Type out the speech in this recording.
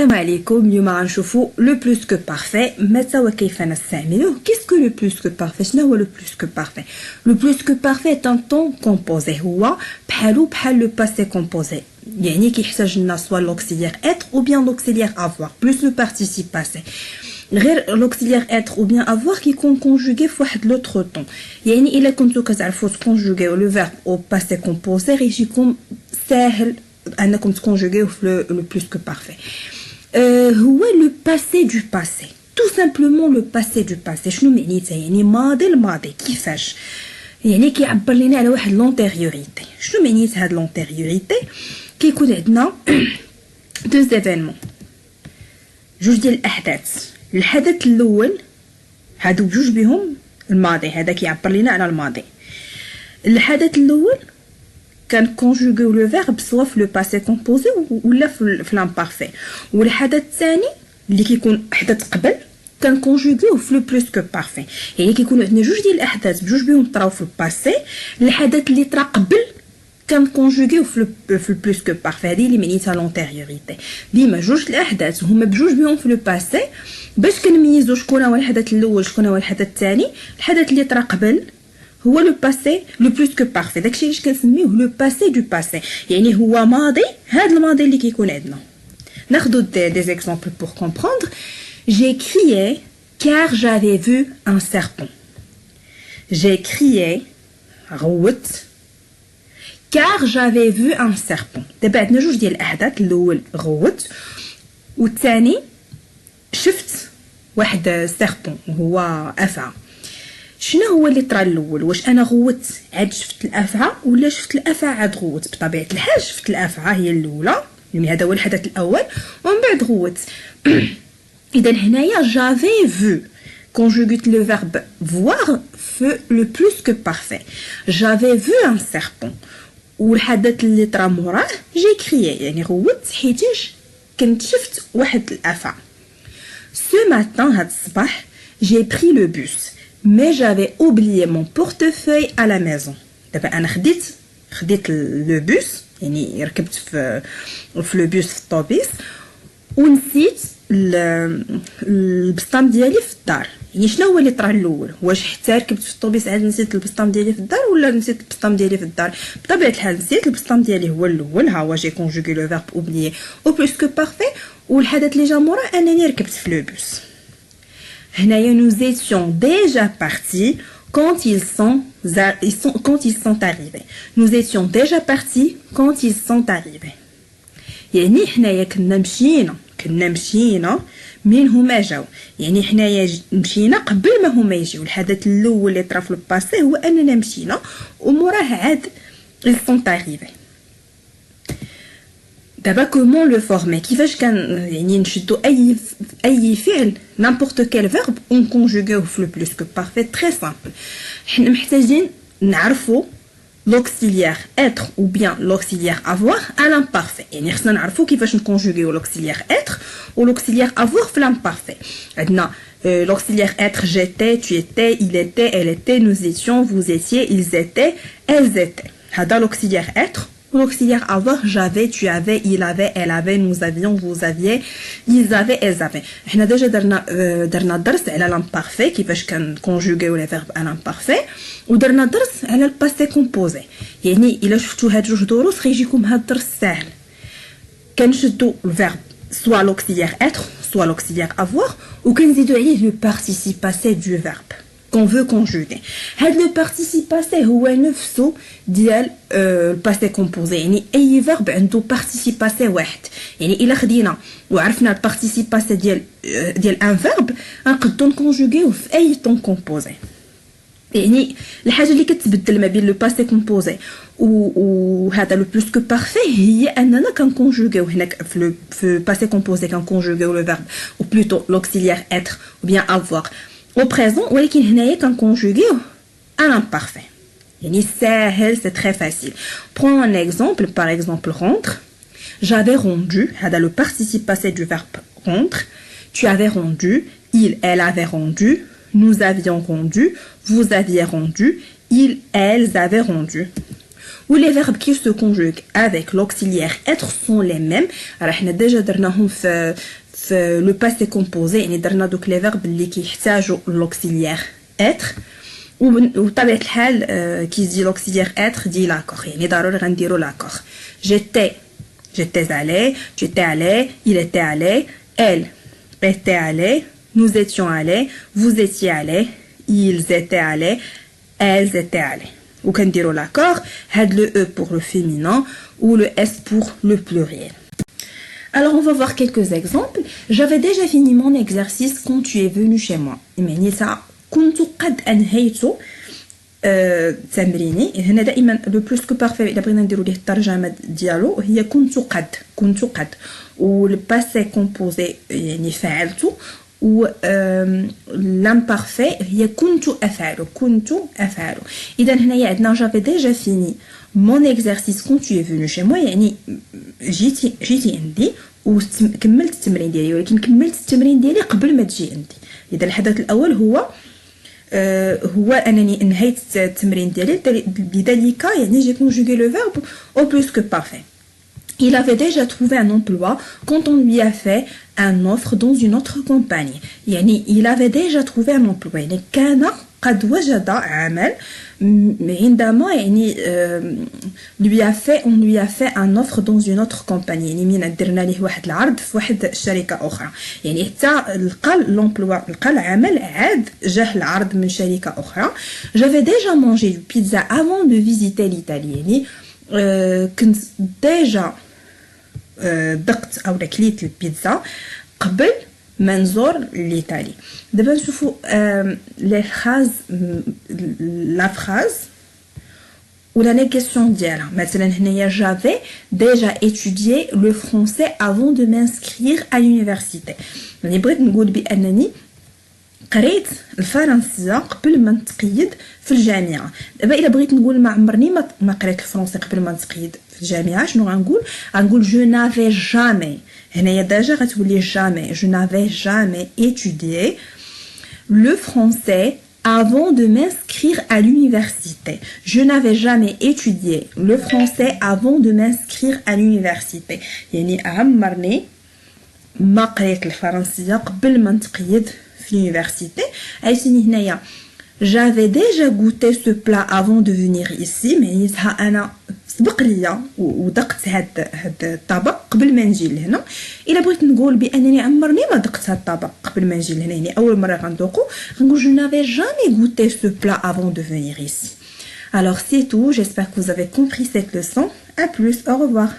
السلام عليكم. اليوم غنشوفوا لو بلوس كو بارفي متى وكيف نستعملوه. كيسكو لو بلوس كو بارفي؟ شنو هو لو بلوس كو بارفي؟ لو بلوس كو بارفي ان طون كومبوزي، هو بحال لو باسي كومبوزي، يعني كيحتاج لنا سوا لوكسيليير اتر او بيان لوكسيليير افوار بلوس لو بارتيسيب باسي. غير لوكسيليير اتر او بيان افوار كيكون كونجوغي فواحد لوتر طون، يعني الا كنتو كتعرفوا تكونجوغيو لو فيرب او باسي كومبوزي غيجي يكون ساهل انكم تكونجوغيو في لو بلوس كو بارفي. هو لو باسي دو باسي، تو سامبلومون لو باسي دو باسي. شنو معنيتها؟ يعني ماضي الماضي. كيفاش؟ يعني كيعبر لينا على واحد لونتيريوريتي. شنو معنيت هاد لونتيريوريتي؟ كيكون عندنا دو زيفينمون، جوج ديال الاحداث. الحدث الاول هادو بجوج بهم الماضي، هذا كيعبر لينا على الماضي. الحدث الاول كان كونجوغيو لو فيرب سوا في لو باسي كومبوزي ولا في لامبارفي، والحدث الثاني اللي كيكون حدث قبل كان كونجوغيو في لو بلوس كو بارفي. يعني كيكون عندنا جوج ديال الاحداث بجوج بهم طراو في الباسي، الحدث اللي طرا قبل كان كونجوغيو في البلوس كو بارفي. هذه اللي معنيتها لونتيريوريتي. ديما جوج الاحداث هما بجوج بهم في لو باسي، باش كنميزو شكون هو الحدث الاول شكون هو الحدث الثاني. الحدث اللي طرا قبل هو لو باسي لو بلوس كو بارفي، داكشي علاش كنسميوه لو باسي دو باسي، يعني هو ماضي. هذا الماضي اللي كيكون عندنا ناخذ دي زيكزامبل بور كومبروندر. J'ai crié car j'avais vu un serpent. J'ai crié غوت car j'avais vu un serpent. دابا عندنا جوج ديال الاحداث، الاول غوت والثاني شفت واحد سيربون هو افعى. شنو هو اللي طرا الاول؟ واش انا غوت عاد شفت الافعى ولا شفت الافعى عاد غوت؟ بطبيعه الحال شفت الافعى هي الاولى، يعني هذا هو الحدث الاول، ومن بعد غوت. اذا هنايا جافي فو conjugué le verbe voir في le plus que parfait. J'avais vu un serpent. والحدث اللي طرا موراه j'ai crié، يعني غوت حيتاش كنت شفت واحد الافعى. Ce matin هاد الصباح j'ai pris le bus mais j'avais oublié mon portefeuille à la maison. دابا انا خديت لو بوس، يعني ركبت في لو بوس في الطوبيس ونسيت البسطام ديالي في الدار. يعني شنو هو اللي طرا الاول؟ واش حتى ركبت في الطوبيس عاد نسيت البسطام ديالي في الدار ولا نسيت البسطام ديالي في الدار؟ بطبيعه الحال نسيت البسطام ديالي هو الاول. ها هو جي كونجوغي لو فيرب اوبليي او بلوس كو بارفي، والحدث اللي جا مورا انني ركبت في لو بوس. هنايا nous étions déjà partis quand ils sont arrivés. Nous étions déjà partis quand ils sont arrivés. يعني حنايا كنا مشينا من هما جاو، يعني حنايا مشينا قبل ما هما يجيو. الحدث الاول اللي طرا في الباسي هو اننا مشينا وموراه عاد ils sont arrivés. دابا كومون لو فورمي؟ كيفاش كان يعني نشدو اي فعل نيمبورط كيل فيرب ونكونجوغيوه في لو بلوس كو بارفي؟ تري سامبل. حنا محتاجين نعرفوا l'auxiliaire être ou bien l'auxiliaire avoir à l'imparfait. يعني خصنا نعرفوا كيفاش نكونجوغيو l'auxiliaire être ou l'auxiliaire avoir في l'imparfait. عندنا l'auxiliaire être j'étais, tu étais, il était, elle était, nous étions, vous étiez, ils étaient, elles étaient. هذا l'auxiliaire être. L'auxiliaire avoir j'avais, tu avais, il avait, elle avait, nous avions, vous aviez, ils avaient, elles avaient. حنا ديجا درنا درس على l'imparfait كيفاش كنكونجوغيو لي فيرب على l'imparfait، ودرنا درس على الباسي كومبوزي. يعني الا شفتوا هاد جوج دروس غيجيكم هاد الدرس ساهل. كنشدوا الفيرب سوا l'auxiliaire être سوا l'auxiliaire avoir وكنزيدوا عليه لو بارتيسيب باسي دو فيرب qu'on veut conjuguer. هاد لو بارتيسيب باسي هو نفسه ديال الباسي كومبوزي، يعني اي فيرب عنده بارتيسيب باسي واحد. يعني الا خدينا وعرفنا البارتيسيب باسي ديال ان فيرب نقدروا نكونجوغيوه في اي طون كومبوزي. يعني الحاجه اللي كتبدل ما بين لو باسي كومبوزي وهذا لو بلوس كو بارفي هي اننا كنكونجوغيو هناك في باسي كومبوزي كنكونجوغيو لو فيرب او بلوتو لوكسيليير être ou bien avoir au présent، ولكن هنايا كنكونجوغيوه à l'imparfait. يعني ساهل، c'est très facile. Prends un exemple, par exemple rendre. J'avais rendu، هذا le participe passé du verbe rendre. Tu avais rendu, il, elle avait rendu, nous avions rendu, vous aviez rendu, ils, elles avaient rendu. Ou les verbes qui se conjuguent avec l'auxiliaire être sont les mêmes. Alors, on a déjà درناهم في le passé composé. يعني درنا دوك les verbes اللي كيحتاجوا l'auxiliaire être. وبطبيعة الحال كي يجي l'auxiliaire être دي l'accord. يعني ضروري غنديرو l'accord. J'étais allé, tu étais allé, il était allé, elle était allée, nous étions allés, vous étiez allés, ils étaient allés, elles étaient allées. Ou qu'on dira l'accord, had le E pour le féminin ou le S pour le pluriel. Alors on va voir quelques exemples. J'avais déjà fini mon exercice quand tu es venu chez moi. يعني ça كنت قد أنهيت تمريني. هنا دائما لو بلوس كو بارفي الا بغينا نديرو ليه الترجمه ديالو هي كنت قد و الباسي كومبوزي يعني فعلت و l'imparfait هي كنت افعل. اذا هنايا عندنا j'avais déjà fini mon exercice quand tu es venu chez moi يعني جيتي عندي وكملت التمرين ديالي ولكن كملت التمرين ديالي قبل ما تجي عندي. اذا الحدث الاول هو انني انهيت التمرين ديالي بذلك يعني j'ai conjugué le verbe au plus que parfait. Il avait déjà trouvé un emploi quand on lui a fait un offre dans une autre compagnie. يعني il avait déjà trouvé un emploi يعني كان قد وجد عمل عندما يعني on lui a fait un offre dans une autre compagnie. يعني من درنا ليه واحد العرض في واحد الشركه اخرى. يعني حتى لقى l'emploi لقى العمل عاد جاه العرض من شركه اخرى. J'avais déjà mangé du pizza avant de visiter l'Italie. يعني كنت ديجا دقت او كليت البيتزا قبل ما نزور لإيطالي. دابا نشوفوا لي فراز لا فراز ولا لي كيسيون ديالها. مثلا هنايا j'avais déjà étudié le français avant de m'inscrire à l'université. يعني بغيت نقول بانني قريت الفرنسيه قبل ما نتقيد في الجامعه. دابا الا بغيت نقول ما عمرني ما قريت الفرنسي قبل ما نتقيد في الجامعه شنو غنقول je n'avais jamais. هنايا ديجا غتولي jamais. Je n'avais jamais étudié le français avant de m'inscrire à l'université. Je n'avais jamais étudié le français avant de m'inscrire à l'université. يعني عمرني ما قريت الفرنسيه قبل ما نتقيد في l'université. عايشيني هنايا j'avais déjà goûté ce plat avant de venir ici. معناتها انا سبق ليا ودقت هاد الطبق قبل ما نجي لهنا. الا بغيت نقول بانني عمرني ما دقت هاد الطبق قبل ما نجي لهنا يعني اول مره غندوقو غنقول je n'avais jamais goûté ce plat avant de venir ici. Alors c'est tout, j'espère que vous avez compris cette leçon. À plus, au revoir.